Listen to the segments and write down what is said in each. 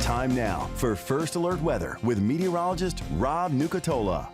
Time now for First Alert Weather with meteorologist Rob Nucatola.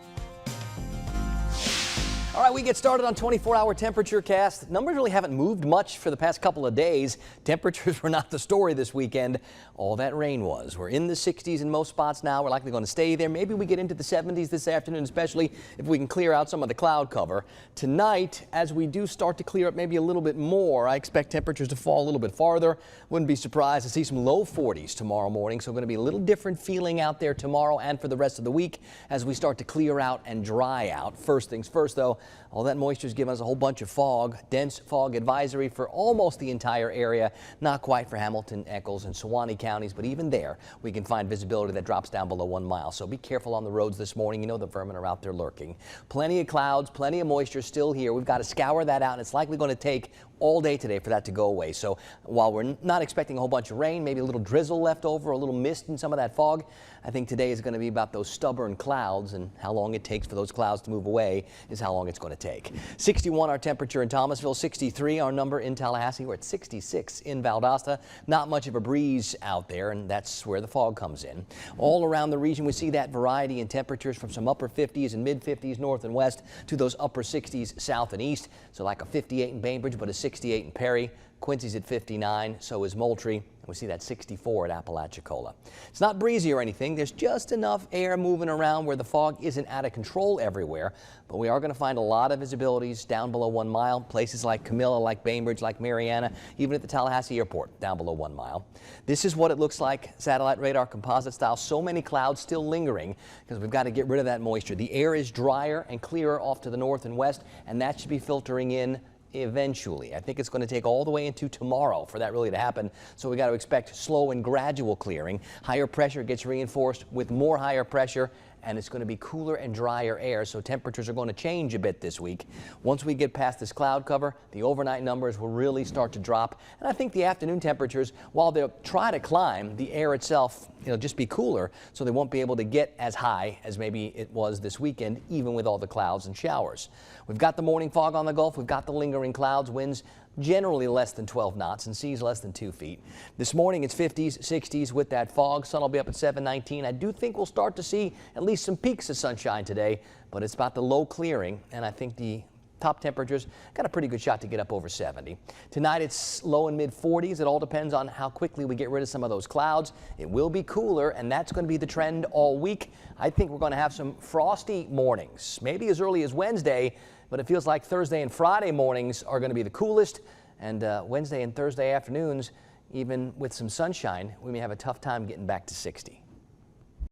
All right, we get started on 24-hour temperature cast. Numbers really haven't moved much for the past couple of days. Temperatures were not the story this weekend. All that rain was. We're in the 60s in most spots now. We're likely going to stay there. Maybe we get into the 70s this afternoon, especially if we can clear out some of the cloud cover. Tonight, as we do start to clear up maybe a little bit more, I expect temperatures to fall a little bit farther. Wouldn't be surprised to see some low 40s tomorrow morning. So going to be a little different feeling out there tomorrow and for the rest of the week as we start to clear out and dry out. First things first, though. All that moisture is giving us a whole bunch of fog. Dense fog advisory for almost the entire area. Not quite for Hamilton, Eccles, and Suwannee counties, but even there we can find visibility that drops down below 1 mile. So be careful on the roads this morning. You know the vermin are out there lurking. Plenty of clouds, plenty of moisture still here. We've got to scour that out, and it's likely going to take all day today for that to go away. So while we're not expecting a whole bunch of rain, maybe a little drizzle left over, a little mist in some of that fog, I think today is going to be about those stubborn clouds, and how long it takes for those clouds to move away is how long it's going to take. 61 our temperature in Thomasville, 63 our number in Tallahassee. We're at 66 in Valdosta. Not much of a breeze out there, and that's where the fog comes in. All around the region we see that variety in temperatures from some upper 50s and mid 50s north and west to those upper 60s south and east. So like a 58 in Bainbridge, but a 68 in Perry. Quincy's at 59, so is Moultrie, and we see that 64 at Apalachicola. It's not breezy or anything. There's just enough air moving around where the fog isn't out of control everywhere, but we are going to find a lot of visibilities down below 1 mile, places like Camilla, like Bainbridge, like Mariana, even at the Tallahassee airport, down below 1 mile. This is what it looks like, satellite radar composite style. So many clouds still lingering because we've got to get rid of that moisture. The air is drier and clearer off to the north and west, and that should be filtering in eventually. I think it's going to take all the way into tomorrow for that really to happen. So we got to expect slow and gradual clearing. Higher pressure gets reinforced with more higher pressure, and it's going to be cooler and drier air, so temperatures are going to change a bit this week. Once we get past this cloud cover, the overnight numbers will really start to drop, and I think the afternoon temperatures, while they'll try to climb, the air itself, it'll just be cooler, so they won't be able to get as high as maybe it was this weekend, even with all the clouds and showers. We've got the morning fog on the Gulf. We've got the lingering clouds, winds generally less than 12 knots and seas less than 2 feet. This morning it's 50s, 60s with that fog. Sun will be up at 7:19. I do think we'll start to see at least some peaks of sunshine today, but it's about the low clearing, and I think the top temperatures got a pretty good shot to get up over 70. Tonight it's low and mid 40s. It all depends on how quickly we get rid of some of those clouds. It will be cooler, and that's going to be the trend all week. I think we're going to have some frosty mornings, maybe as early as Wednesday, but it feels like Thursday and Friday mornings are going to be the coolest, and Wednesday and Thursday afternoons, even with some sunshine, we may have a tough time getting back to 60.